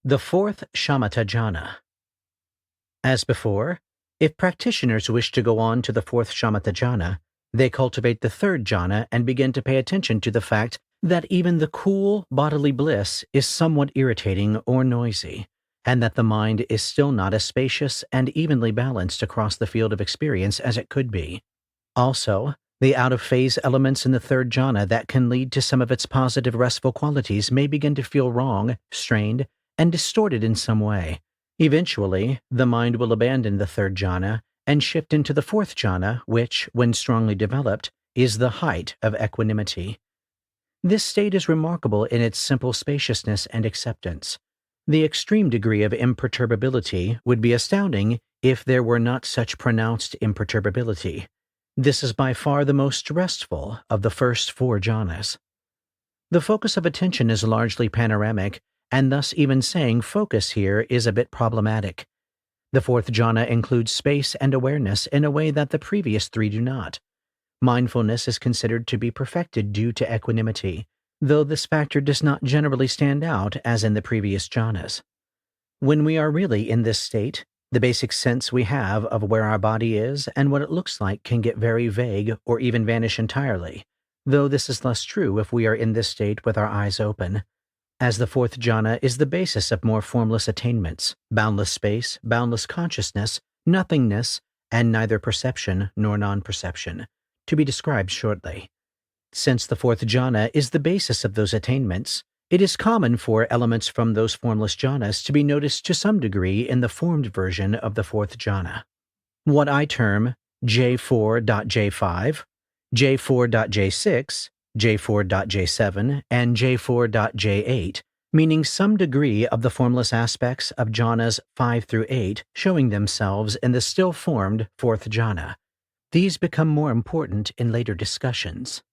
The fourth Shamatha jhana. As before, if practitioners wish to go on to the fourth Shamatha jhana, they cultivate the third jhana and begin to pay attention to the fact that even the cool bodily bliss is somewhat irritating or noisy, and that the mind is still not as spacious and evenly balanced across the field of experience as it could be. Also, the out-of-phase elements in the third jhana that can lead to some of its positive restful qualities may begin to feel wrong, strained, and distorted in some way. Eventually, the mind will abandon the third jhana and shift into the fourth jhana, which, when strongly developed, is the height of equanimity. This state is remarkable in its simple spaciousness and acceptance. The extreme degree of imperturbability would be astounding if there were not such pronounced imperturbability. This is by far the most restful of the first four jhanas. The focus of attention is largely panoramic, and thus even saying focus here is a bit problematic. The fourth jhana includes space and awareness in a way that the previous three do not. Mindfulness is considered to be perfected due to equanimity, though this factor does not generally stand out as in the previous jhanas. When we are really in this state, the basic sense we have of where our body is and what it looks like can get very vague or even vanish entirely, though this is less true if we are in this state with our eyes open. As the fourth jhana is the basis of more formless attainments, boundless space, boundless consciousness, nothingness, and neither perception nor non-perception, to be described shortly. Since the fourth jhana is the basis of those attainments, it is common for elements from those formless jhanas to be noticed to some degree in the formed version of the fourth jhana. What I term J4.J5, J4.J6, J4.J7, and J4.J8, meaning some degree of the formless aspects of jhanas 5 through 8 showing themselves in the still formed fourth jhana. These become more important in later discussions.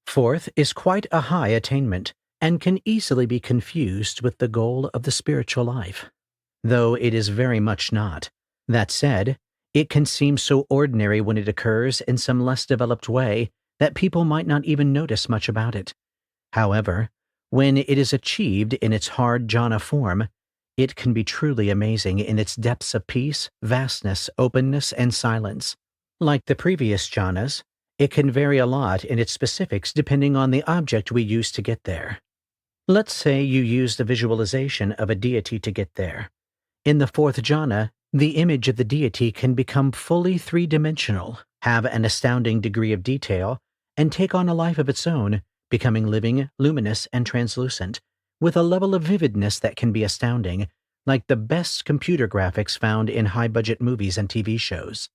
Fourth is quite a high attainment, and can easily be confused with the goal of the spiritual life, though it is very much not. That said, it can seem so ordinary when it occurs in some less developed way that people might not even notice much about it. However, when it is achieved in its hard jhana form, it can be truly amazing in its depths of peace, vastness, openness, and silence. Like the previous jhanas, it can vary a lot in its specifics depending on the object we use to get there. Let's say you used a visualization of a deity to get there. In the fourth jhana, the image of the deity can become fully three-dimensional, have an astounding degree of detail, and take on a life of its own, becoming living, luminous, and translucent, with a level of vividness that can be astounding, like the best computer graphics found in high-budget movies and TV shows.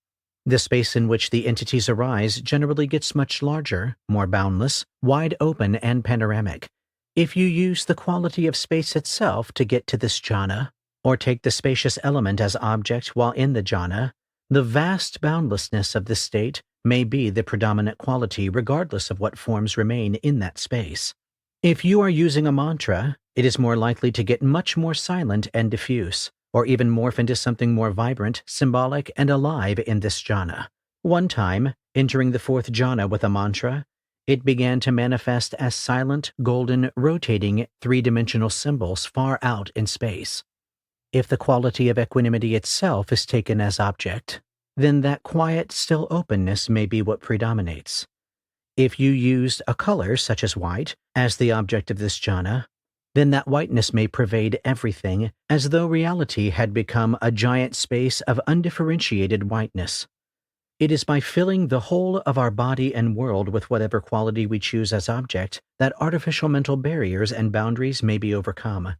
The space in which the entities arise generally gets much larger, more boundless, wide open, and panoramic. If you use the quality of space itself to get to this jhana, or take the spacious element as object while in the jhana, the vast boundlessness of this state may be the predominant quality regardless of what forms remain in that space. If you are using a mantra, it is more likely to get much more silent and diffuse, or even morph into something more vibrant, symbolic, and alive in this jhana. One time, entering the fourth jhana with a mantra, it began to manifest as silent, golden, rotating, three-dimensional symbols far out in space. If the quality of equanimity itself is taken as object, then that quiet, still openness may be what predominates. If you used a color, such as white, as the object of this jhana, then that whiteness may pervade everything, as though reality had become a giant space of undifferentiated whiteness. It is by filling the whole of our body and world with whatever quality we choose as object that artificial mental barriers and boundaries may be overcome.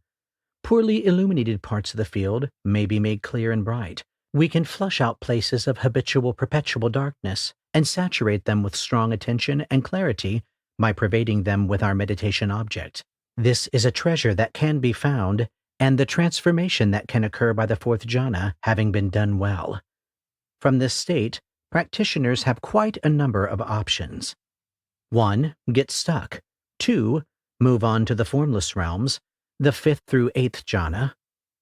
Poorly illuminated parts of the field may be made clear and bright. We can flush out places of habitual perpetual darkness and saturate them with strong attention and clarity by pervading them with our meditation object. This is a treasure that can be found, and the transformation that can occur by the fourth jhana having been done well. From this state, practitioners have quite a number of options. 1. Get stuck. 2. Move on to the formless realms, the 5th through 8th jhana.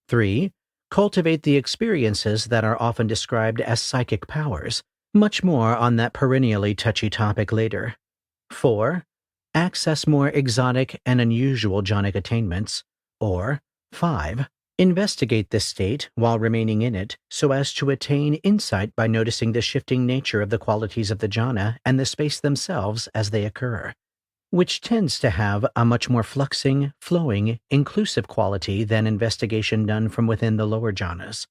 3. Cultivate the experiences that are often described as psychic powers. Much more on that perennially touchy topic later. 4. Access more exotic and unusual jhanic attainments. Or 5. Investigate this state while remaining in it so as to attain insight by noticing the shifting nature of the qualities of the jhana and the space themselves as they occur, which tends to have a much more fluxing, flowing, inclusive quality than investigation done from within the lower jhanas.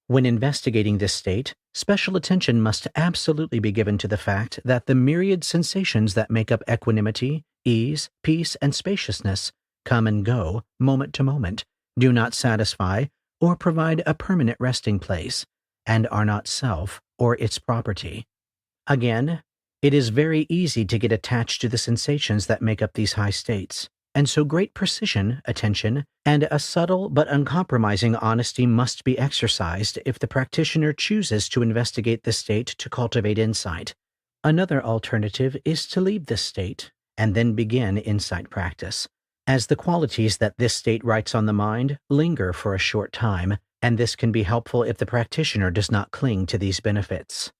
When investigating this state, special attention must absolutely be given to the fact that the myriad sensations that make up equanimity, ease, peace, and spaciousness come and go, moment to moment, do not satisfy or provide a permanent resting place, and are not self or its property. Again, it is very easy to get attached to the sensations that make up these high states, and so great precision, attention, and a subtle but uncompromising honesty must be exercised if the practitioner chooses to investigate the state to cultivate insight. Another alternative is to leave this state and then begin insight practice, as the qualities that this state writes on the mind linger for a short time, and this can be helpful if the practitioner does not cling to these benefits.